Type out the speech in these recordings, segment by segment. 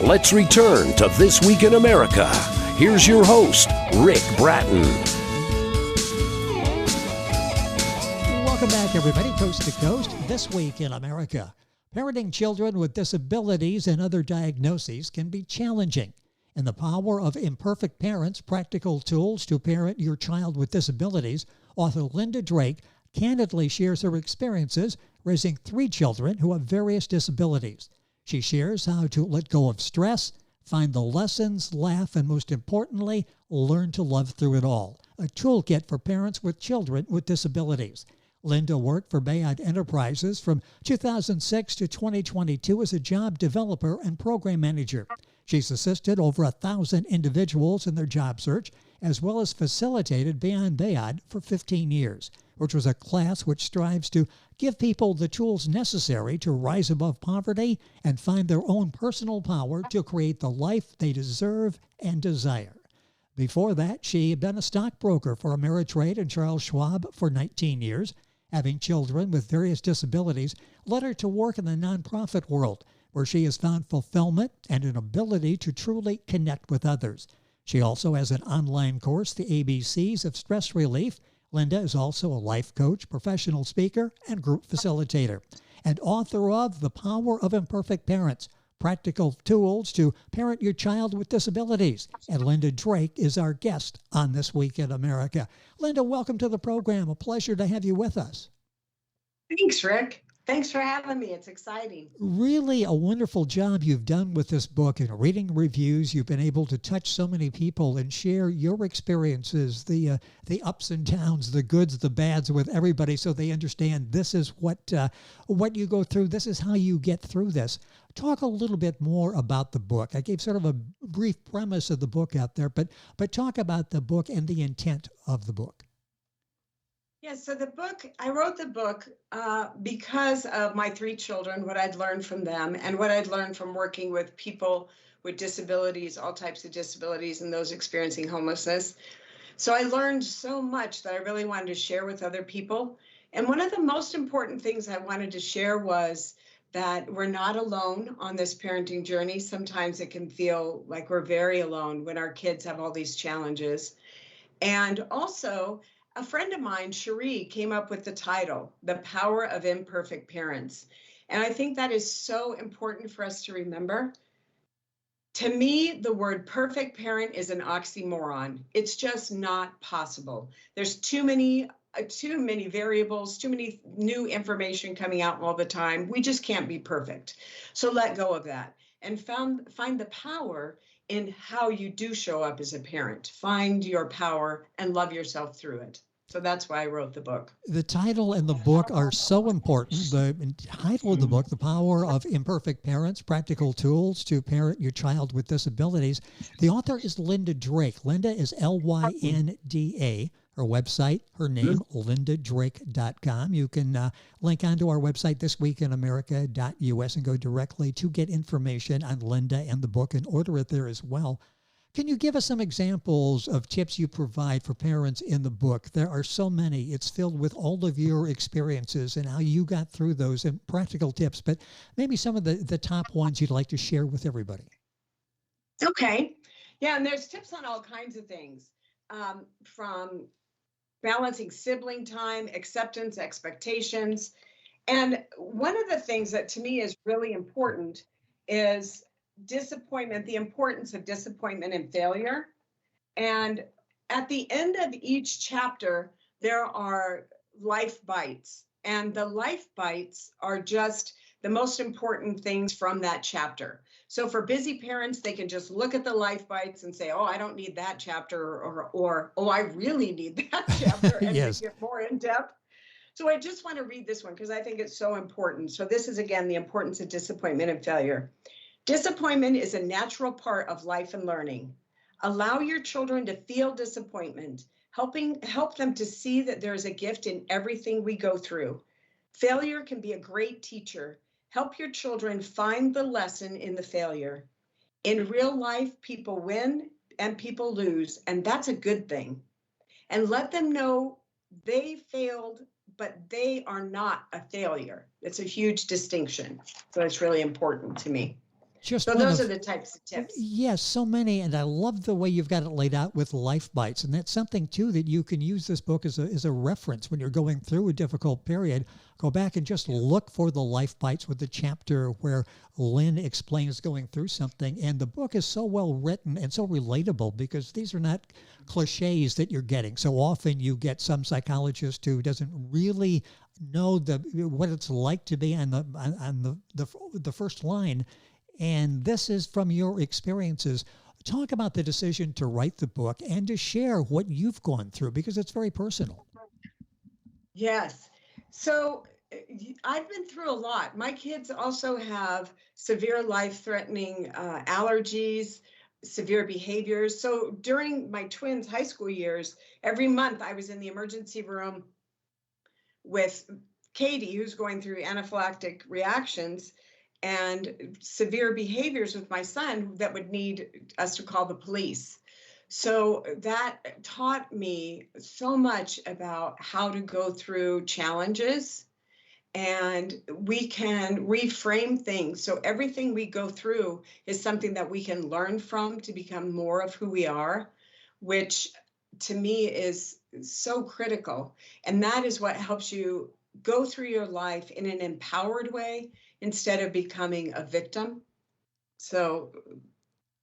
Let's return to This Week in America. Here's your host, Rick Bratton. Welcome back, everybody, coast to coast. This Week in America. Parenting children with disabilities and other diagnoses can be challenging. In The Power of Imperfect Parents, Practical Tools to Parent Your Child with Disabilities, author Lynda Drake candidly shares her experiences raising 3 children who have various disabilities. She shares how to let go of stress, find the lessons, laugh, and most importantly, learn to love through it all. A toolkit for parents with children with disabilities. Lynda worked for Bayaud Enterprises from 2006 to 2022 as a job developer and program manager. She's assisted over 1,000 individuals in their job search, as well as facilitated Beyond Bayaud for 15 years, which was a class which strives to give people the tools necessary to rise above poverty and find their own personal power to create the life they deserve and desire. Before that, she had been a stockbroker for Ameritrade and Charles Schwab for 19 years. Having children with various disabilities led her to work in the nonprofit world, where she has found fulfillment and an ability to truly connect with others. She also has an online course, the A.B.Cs of Stress Relief. Lynda is also a life coach, professional speaker, and group facilitator, and author of The Power of Imperfect Parents, Practical Tools to Parent Your Child with Disabilities. And Lynda Drake is our guest on This Week in America. Lynda, welcome to the program. A pleasure to have you with us. Thanks, Rick. Thanks for having me. It's exciting. Really a wonderful job you've done with this book and reading reviews. You've been able to touch so many people and share your experiences, the ups and downs, the goods, the bads with everybody, so they understand this is what you go through. This is how you get through this. Talk a little bit more about the book. I gave sort of a brief premise of the book out there, but talk about the book and the intent of the book. Yeah, so I wrote the book because of my 3 children, what I'd learned from them, and what I'd learned from working with people with disabilities, all types of disabilities, and those experiencing homelessness. So I learned so much that I really wanted to share with other people. And one of the most important things I wanted to share was that we're not alone on this parenting journey. Sometimes it can feel like we're very alone when our kids have all these challenges. And also, a friend of mine, Cherie, came up with the title, The Power of Imperfect Parents. And I think that is so important for us to remember. To me, the word perfect parent is an oxymoron. It's just not possible. There's too many variables, too many new information coming out all the time. We just can't be perfect. So let go of that and find the power in how you do show up as a parent. Find your power and love yourself through it. So that's why I wrote the book. The title and the book are so important. The title of the book, The Power of Imperfect Parents, Practical Tools to Parent Your Child with Disabilities. The author is Lynda Drake. Lynda is Lynda. Her website, her name, lyndadrake.com. You can link onto our website, thisweekinamerica.us, and go directly to get information on Lynda and the book and order it there as well. Can you give us some examples of tips you provide for parents in the book? There are so many. It's filled with all of your experiences and how you got through those and practical tips, but maybe some of the top ones you'd like to share with everybody. Okay. Yeah, and there's tips on all kinds of things, from balancing sibling time, acceptance, expectations. And one of the things that to me is really important is disappointment, the importance of disappointment and failure. And at the end of each chapter, there are life bites. And the life bites are just the most important things from that chapter. So for busy parents, they can just look at the life bites and say, oh, I don't need that chapter, or oh, I really need that chapter, and Yes. get more in depth. So I just want to read this one because I think it's so important. So this is, again, the importance of disappointment and failure. Disappointment is a natural part of life and learning. Allow your children to feel disappointment, help them to see that there is a gift in everything we go through. Failure can be a great teacher. Help your children find the lesson in the failure. In real life, people win and people lose, and that's a good thing. And let them know they failed, but they are not a failure. It's a huge distinction. So it's really important to me. Just So one those of, are the types of tips. yes, so many. And I love the way you've got it laid out with life bites. And that's something, too, that you can use this book as a reference when you're going through a difficult period. Go back and just look for the life bites with the chapter where Lynn explains going through something. And the book is so well written and so relatable because these are not cliches that you're getting. So often you get some psychologist who doesn't really know what it's like to be on the first line. And this is from your experiences. Talk about the decision to write the book and to share what you've gone through because it's very personal. Yes. So I've been through a lot. My kids also have severe life-threatening allergies, severe behaviors. So during my twins' high school years, every month I was in the emergency room with Katy, who's going through anaphylactic reactions and severe behaviors with my son that would need us to call the police. So that taught me so much about how to go through challenges, and we can reframe things. So everything we go through is something that we can learn from to become more of who we are, which to me is so critical. And that is what helps you go through your life in an empowered way instead of becoming a victim. So,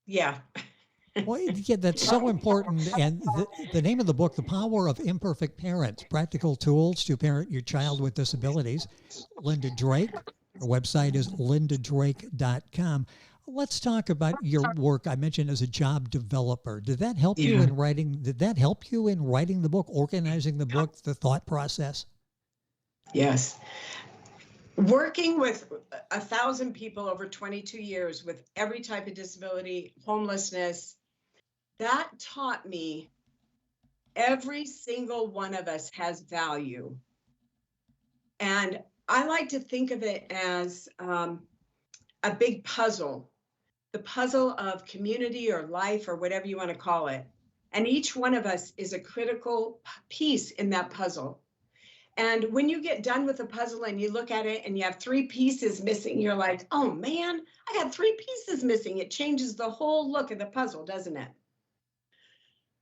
yeah. Well, yeah, that's so important. And the name of the book, The Power of Imperfect Parents, Practical Tools to Parent Your Child with Disabilities. Lynda Drake. Her website is lyndadrake.com. Let's talk about your work. I mentioned as a job developer. Did that help you in writing? Did that help you in writing the book, organizing the book, the thought process? Yes. Working with 1,000 people over 22 years with every type of disability, homelessness, that taught me every single one of us has value. And I like to think of it as a big puzzle, the puzzle of community or life or whatever you want to call it. And each one of us is a critical piece in that puzzle. And when you get done with a puzzle and you look at it and you have 3 pieces missing, you're like, oh man, I had 3 pieces missing. It changes the whole look of the puzzle, doesn't it?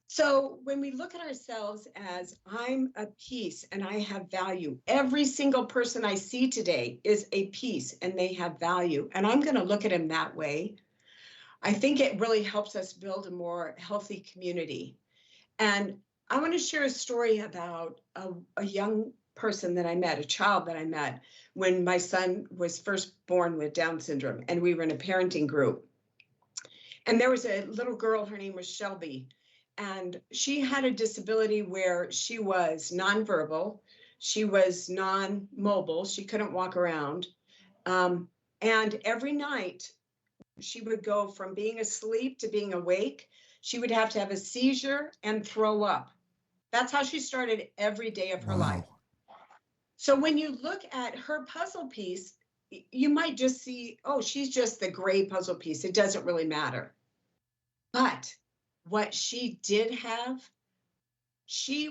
So when we look at ourselves as I'm a piece and I have value, every single person I see today is a piece and they have value. And I'm going to look at them that way. I think it really helps us build a more healthy community. And I want to share a story about a young person that I met, a child that I met when my son was first born with Down syndrome, and we were in a parenting group. And there was a little girl, her name was Shelby, and she had a disability where she was nonverbal, she was non-mobile, she couldn't walk around. And every night she would go from being asleep to being awake. She would have to have a seizure and throw up. That's how she started every day of her life. So when you look at her puzzle piece, you might just see, oh, she's just the gray puzzle piece. It doesn't really matter. But what she did have,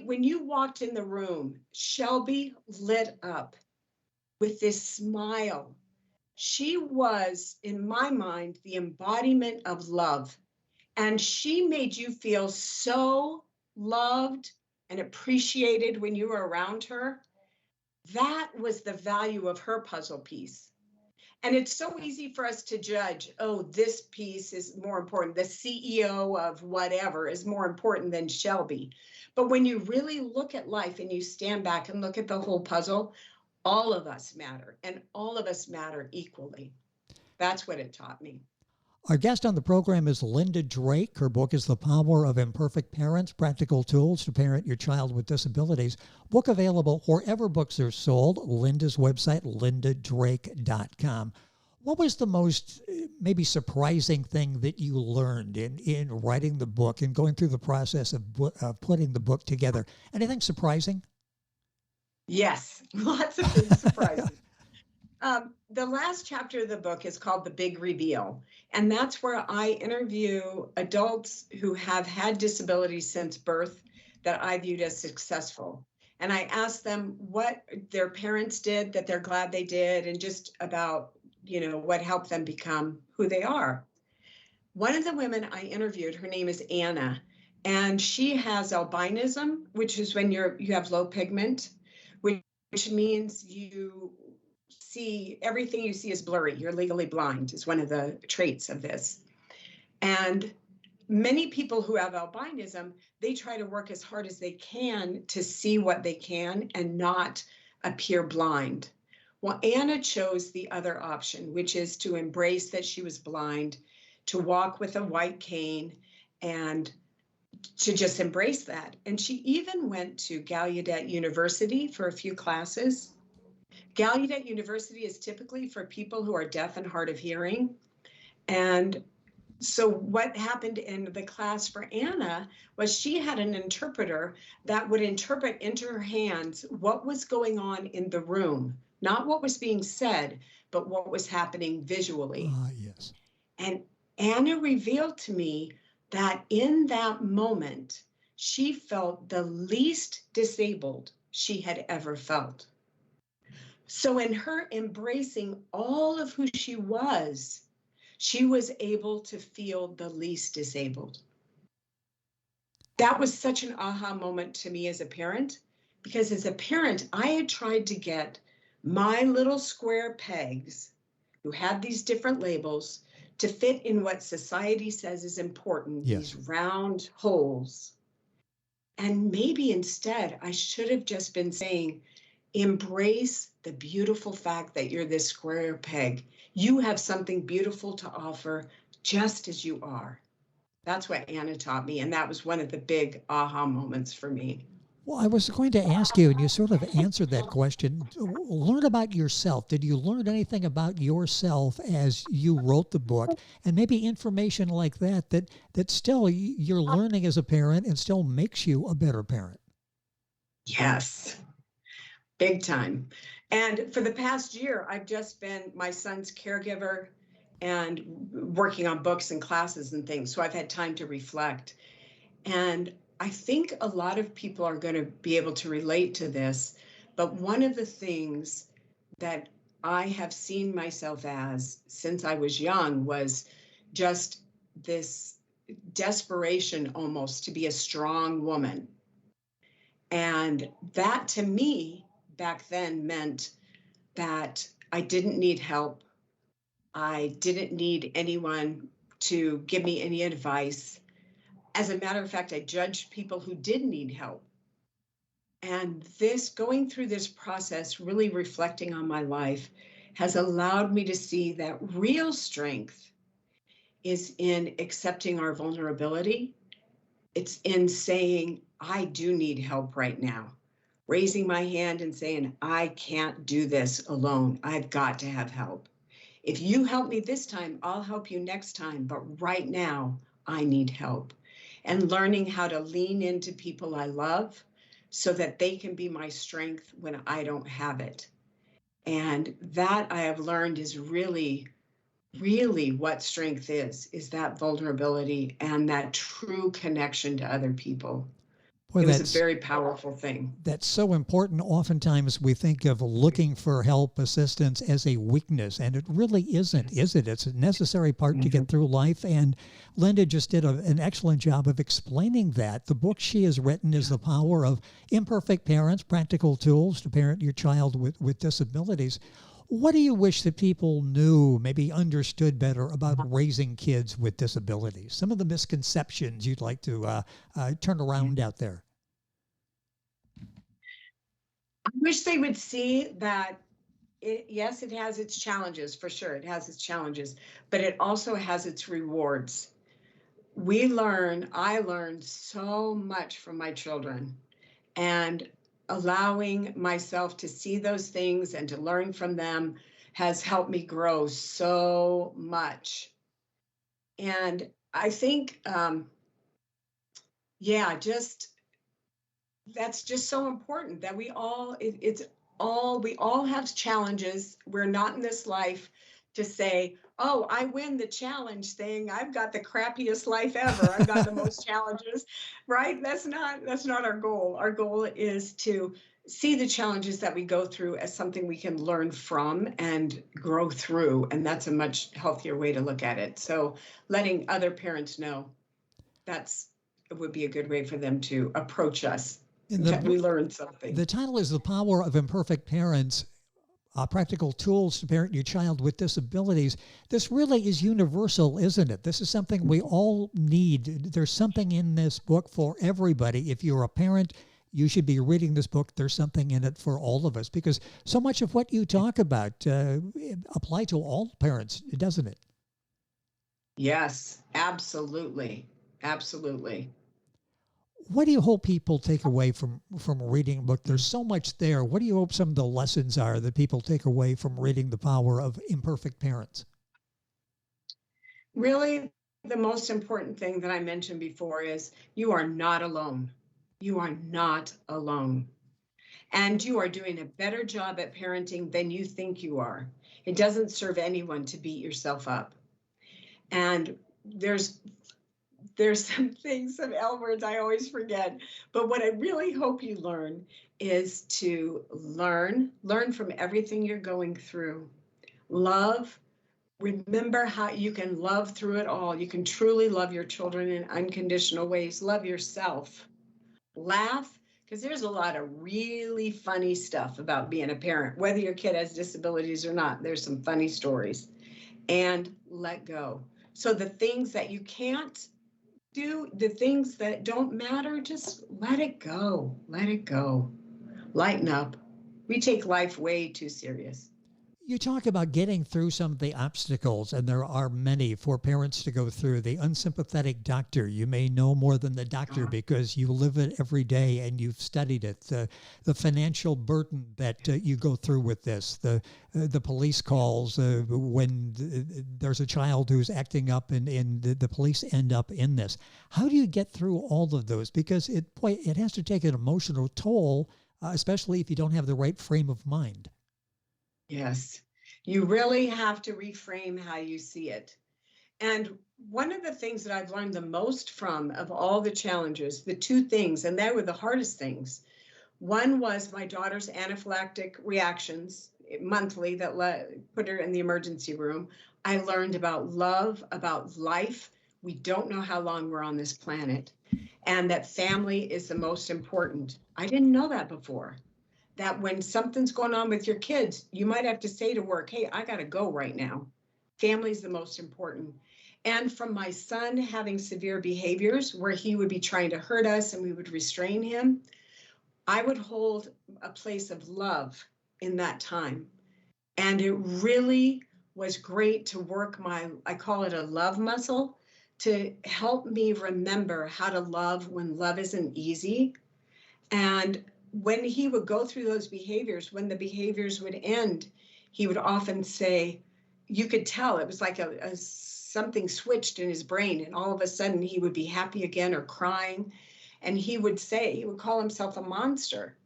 when you walked in the room, Shelby lit up with this smile. She was, in my mind, the embodiment of love. And she made you feel so loved and appreciated when you were around her. That was the value of her puzzle piece. And it's so easy for us to judge, oh, this piece is more important. The CEO of whatever is more important than Shelby. But when you really look at life and you stand back and look at the whole puzzle, all of us matter, and all of us matter equally. That's what it taught me. Our guest on the program is Lynda Drake. Her book is The Power of Imperfect Parents, Practical Tools to Parent Your Child with Disabilities. Book available wherever books are sold. Lynda's website, lyndadrake.com. What was the most maybe surprising thing that you learned in writing the book and going through the process of putting the book together? Anything surprising? Yes, lots of things surprising. The last chapter of the book is called The Big Reveal, and that's where I interview adults who have had disabilities since birth that I viewed as successful. And I ask them what their parents did that they're glad they did, and just about what helped them become who they are. One of the women I interviewed, her name is Anna, and she has albinism, which is when you have low pigment, which means you see everything you see is blurry. You're legally blind is one of the traits of this. And many people who have albinism, they try to work as hard as they can to see what they can and not appear blind. Well, Anna chose the other option, which is to embrace that she was blind, to walk with a white cane, and to just embrace that. And she even went to Gallaudet University for a few classes. Gallaudet University is typically for people who are deaf and hard of hearing. And so what happened in the class for Anna was she had an interpreter that would interpret into her hands what was going on in the room, not what was being said, but what was happening visually. Yes. And Anna revealed to me that in that moment, she felt the least disabled she had ever felt. So in her embracing all of who she was able to feel the least disabled. That was such an aha moment to me as a parent, because as a parent, I had tried to get my little square pegs who had these different labels to fit in what society says is important, Yes. These round holes. And maybe instead, I should have just been saying, embrace the beautiful fact that you're this square peg. You have something beautiful to offer just as you are. That's what Anna taught me. And that was one of the big aha moments for me. Well, I was going to ask you, and you sort of answered that question. Learn about yourself. Did you learn anything about yourself as you wrote the book? And maybe information like that still you're learning as a parent and still makes you a better parent. Yes, big time. And for the past year, I've just been my son's caregiver and working on books and classes and things. So I've had time to reflect. And I think a lot of people are going to be able to relate to this, but one of the things that I have seen myself as since I was young was just this desperation almost to be a strong woman. And that to me back then meant that I didn't need help. I didn't need anyone to give me any advice. As a matter of fact, I judged people who did need help. And going through this process, really reflecting on my life, has allowed me to see that real strength is in accepting our vulnerability. It's in saying, I do need help right now. Raising my hand and saying, I can't do this alone. I've got to have help. If you help me this time, I'll help you next time. But right now, I need help. And learning how to lean into people I love so that they can be my strength when I don't have it. And that I have learned is really, really what strength is that vulnerability and that true connection to other people. Boy, it was a very powerful thing. That's so important. Oftentimes we think of looking for help, assistance as a weakness, and it really isn't, is it? It's a necessary part to get through life. And Lynda just did an excellent job of explaining that. The book she has written is The Power of Imperfect Parents, Practical Tools to Parent Your Child with Disabilities. What do you wish that people knew, maybe understood better about raising kids with disabilities? Some of the misconceptions you'd like to turn around out there. I wish they would see that, yes, it has its challenges, for sure. It has its challenges, but it also has its rewards. I learned so much from my children, and allowing myself to see those things and to learn from them has helped me grow so much. And I think, that's just so important that we all have challenges. We're not in this life to say, oh, I win the challenge thing. I've got the crappiest life ever. I've got the most challenges, right? That's not our goal. Our goal is to see the challenges that we go through as something we can learn from and grow through. And that's a much healthier way to look at it. So letting other parents know it would be a good way for them to approach us. We learned something. The title is The Power of Imperfect Parents, Practical Tools to Parent Your Child with Disabilities. This really is universal, isn't it? This is something we all need. There's something in this book for everybody. If you're a parent, you should be reading this book. There's something in it for all of us, because so much of what you talk about apply to all parents, doesn't it? Yes, absolutely. Absolutely. What do you hope people take away from reading a book? There's so much there. What do you hope some of the lessons are that people take away from reading The Power of Imperfect Parents? Really, the most important thing that I mentioned before is you are not alone. You are not alone. And you are doing a better job at parenting than you think you are. It doesn't serve anyone to beat yourself up. And there's some things, some L words I always forget. But what I really hope you learn is to learn from everything you're going through. Love. Remember how you can love through it all. You can truly love your children in unconditional ways. Love yourself. Laugh, because there's a lot of really funny stuff about being a parent, whether your kid has disabilities or not. There's some funny stories. And let go. So the things that you can't do, the things that don't matter, just let it go. Let it go. Lighten up. We take life way too serious. You talk about getting through some of the obstacles, and there are many for parents to go through. The unsympathetic doctor, you may know more than the doctor because you live it every day and you've studied it. The financial burden that you go through with this, the police calls when there's a child who's acting up and the police end up in this. How do you get through all of those? Because it has to take an emotional toll, especially if you don't have the right frame of mind. Yes, you really have to reframe how you see it. And one of the things that I've learned the most from of all the challenges, the two things, and they were the hardest things. One was my daughter's anaphylactic reactions monthly that put her in the emergency room. I learned about love, about life. We don't know how long we're on this planet, and that family is the most important. I didn't know that before. That when something's going on with your kids, you might have to say to work, hey, I got to go right now. Family's the most important. And from my son having severe behaviors where he would be trying to hurt us and we would restrain him, I would hold a place of love in that time. And it really was great to work I call it a love muscle, to help me remember how to love when love isn't easy. And when he would go through those behaviors, when the behaviors would end, he would often say, you could tell it was like something switched in his brain, and all of a sudden he would be happy again or crying. And he would call himself a monster.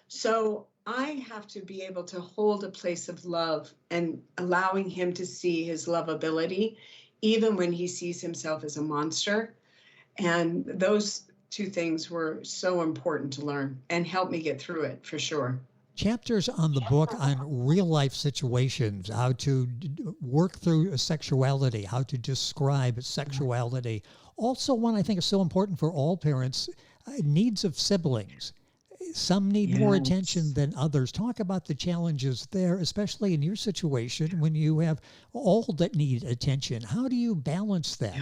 So I have to be able to hold a place of love and allowing him to see his lovability, even when he sees himself as a monster. And those two things were so important to learn and help me get through it for sure. Chapters on the book on real life situations, how to work through sexuality, how to describe sexuality. Also, one I think is so important for all parents, needs of siblings. Some need more attention than others. Talk about the challenges there, especially in your situation when you have all that need attention. How do you balance that?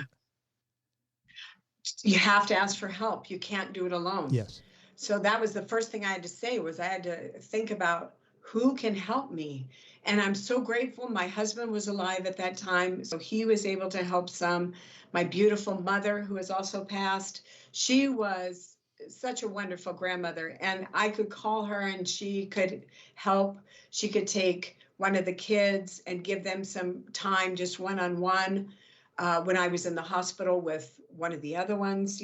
You have to ask for help. You can't do it alone. Yes. So that was the first thing I had to say, was I had to think about who can help me. And I'm so grateful. My husband was alive at that time, so he was able to help some. My beautiful mother, who has also passed, she was such a wonderful grandmother. And I could call her and she could help. She could take one of the kids and give them some time, just one-on-one, when I was in the hospital with one of the other ones,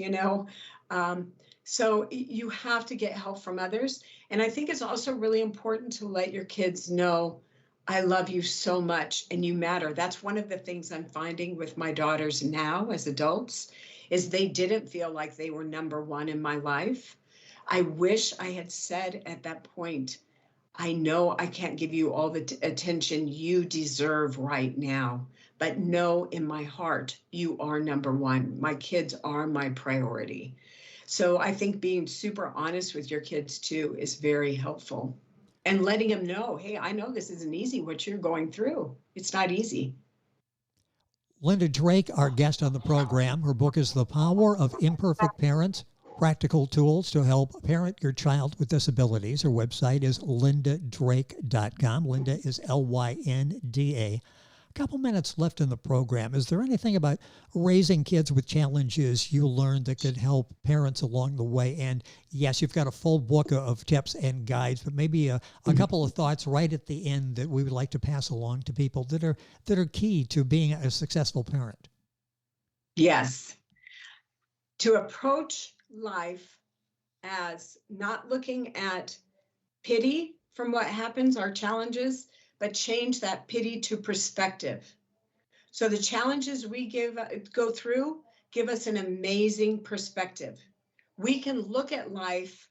So you have to get help from others. And I think it's also really important to let your kids know, I love you so much and you matter. That's one of the things I'm finding with my daughters now as adults, is they didn't feel like they were number one in my life. I wish I had said at that point, I know I can't give you all the attention you deserve right now, but know in my heart, you are number one. My kids are my priority. So I think being super honest with your kids too is very helpful. And letting them know, hey, I know this isn't easy what you're going through. It's not easy. Lynda Drake, our guest on the program. Her book is The Power of Imperfect Parents, Practical Tools to Help Parent Your Child with Disabilities. Her website is lyndadrake.com. Lynda is Lynda. A couple minutes left in the program. Is there anything about raising kids with challenges you learned that could help parents along the way? And yes, you've got a full book of tips and guides, but maybe a couple of thoughts right at the end that we would like to pass along to people that are key to being a successful parent. Yes. To approach life as not looking at pity from what happens, our challenges, but change that pity to perspective. So the challenges we go through give us an amazing perspective. We can look at life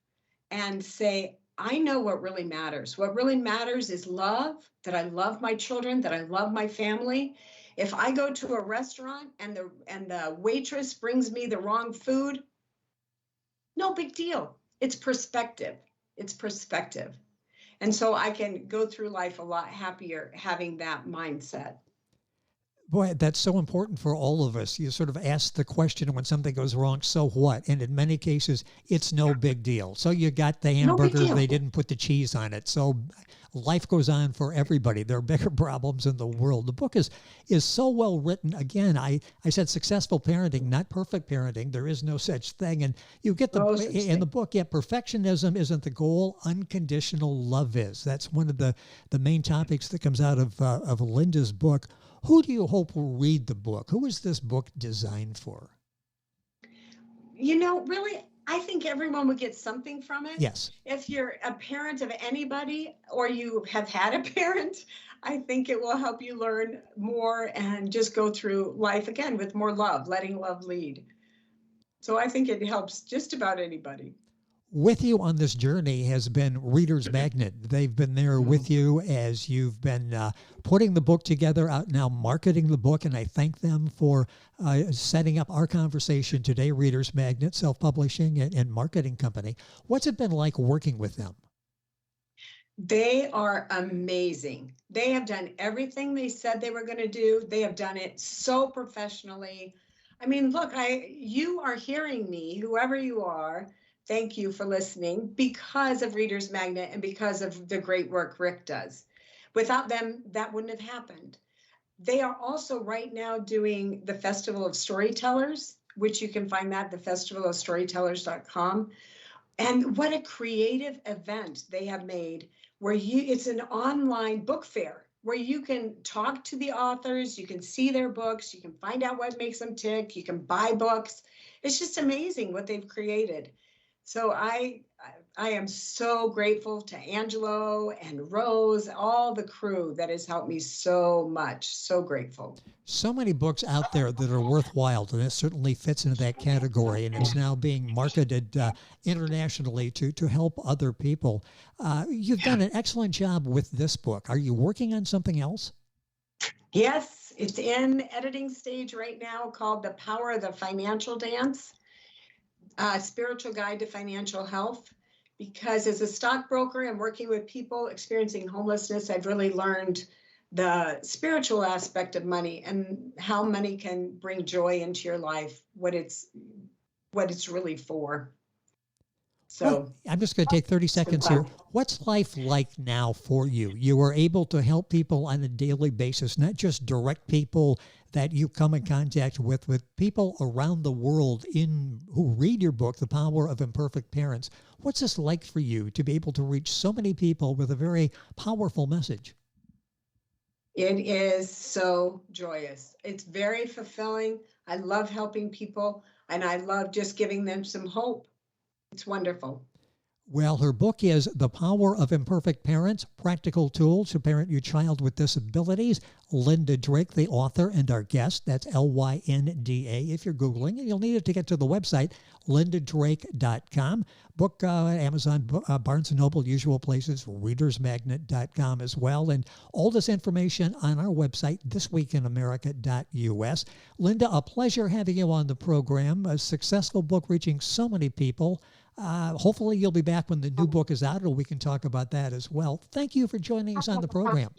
and say, I know what really matters. What really matters is love, that I love my children, that I love my family. If I go to a restaurant and the waitress brings me the wrong food, no big deal. It's perspective. It's perspective. And so I can go through life a lot happier having that mindset. Boy, that's so important for all of us. You sort of ask the question when something goes wrong, so what? And in many cases, it's no big deal. So you got the hamburger, they didn't put the cheese on it. So life goes on for everybody. There are bigger problems in the world. The book is so well written. Again, I said successful parenting, not perfect parenting. There is no such thing. And you get in the book, perfectionism isn't the goal. Unconditional love is. That's one of the main topics that comes out of Lynda's book. Who do you hope will read the book? Who is this book designed for? Really, I think everyone would get something from it. Yes. If you're a parent of anybody or you have had a parent, I think it will help you learn more and just go through life again with more love, letting love lead. So I think it helps just about anybody. With you on this journey has been Reader's Magnet. They've been there with you as you've been putting the book together, out now marketing the book, and I thank them for setting up our conversation today, Reader's Magnet, self-publishing and marketing company. What's it been like working with them? They are amazing. They have done everything they said they were going to do. They have done it so professionally. I mean, look, you are hearing me, whoever you are. Thank you for listening because of Reader's Magnet and because of the great work Rick does. Without them, that wouldn't have happened. They are also right now doing the Festival of Storytellers, which you can find that at thefestivalofstorytellers.com. And what a creative event they have made where it's an online book fair where you can talk to the authors, you can see their books, you can find out what makes them tick, you can buy books. It's just amazing what they've created. So I am so grateful to Angelo and Rose, all the crew that has helped me so much. So grateful. So many books out there that are worthwhile, and it certainly fits into that category. And it's now being marketed internationally to help other people. You've done an excellent job with this book. Are you working on something else? Yes, it's in editing stage right now called The Power of the Financial Dance. Spiritual Guide to Financial Health, because as a stockbroker and working with people experiencing homelessness, I've really learned the spiritual aspect of money and how money can bring joy into your life, what it's really for. So I'm just going to take 30 seconds here. What's life like now for you? You are able to help people on a daily basis, not just direct people that you come in contact with people around the world who read your book, The Power of Imperfect Parents. What's this like for you to be able to reach so many people with a very powerful message? It is so joyous. It's very fulfilling. I love helping people, and I love just giving them some hope. It's wonderful. Well, her book is The Power of Imperfect Parents, Practical Tools to Parent Your Child with Disabilities. Lynda Drake, the author and our guest. That's Lynda if you're Googling. And you'll need it to get to the website, lyndadrake.com. Book Amazon, Barnes & Noble, usual places, readersmagnet.com as well. And all this information on our website, thisweekinamerica.us. Lynda, a pleasure having you on the program. A successful book reaching so many people. Hopefully you'll be back when the new book is out, and we can talk about that as well. Thank you for joining us on the program.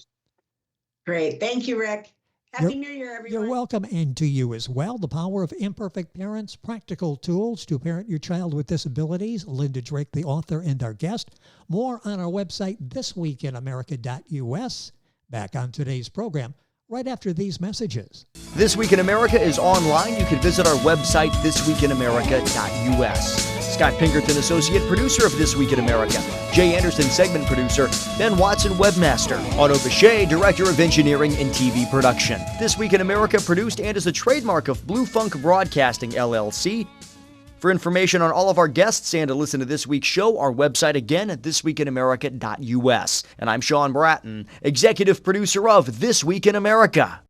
Great. Thank you, Rick. Happy New Year, everyone. You're welcome, and to you as well. The Power of Imperfect Parents, Practical Tools to Parent Your Child with Disabilities. Lynda Drake, the author and our guest. More on our website, thisweekinamerica.us. Back on today's program right after these messages. This Week in America is online. You can visit our website, thisweekinamerica.us. Scott Pinkerton, Associate Producer of This Week in America. Jay Anderson, Segment Producer. Ben Watson, Webmaster. Otto Bechet, Director of Engineering and TV Production. This Week in America produced and is a trademark of Blue Funk Broadcasting, LLC. For information on all of our guests and to listen to this week's show, our website again at thisweekinamerica.us. And I'm Sean Bratton, Executive Producer of This Week in America.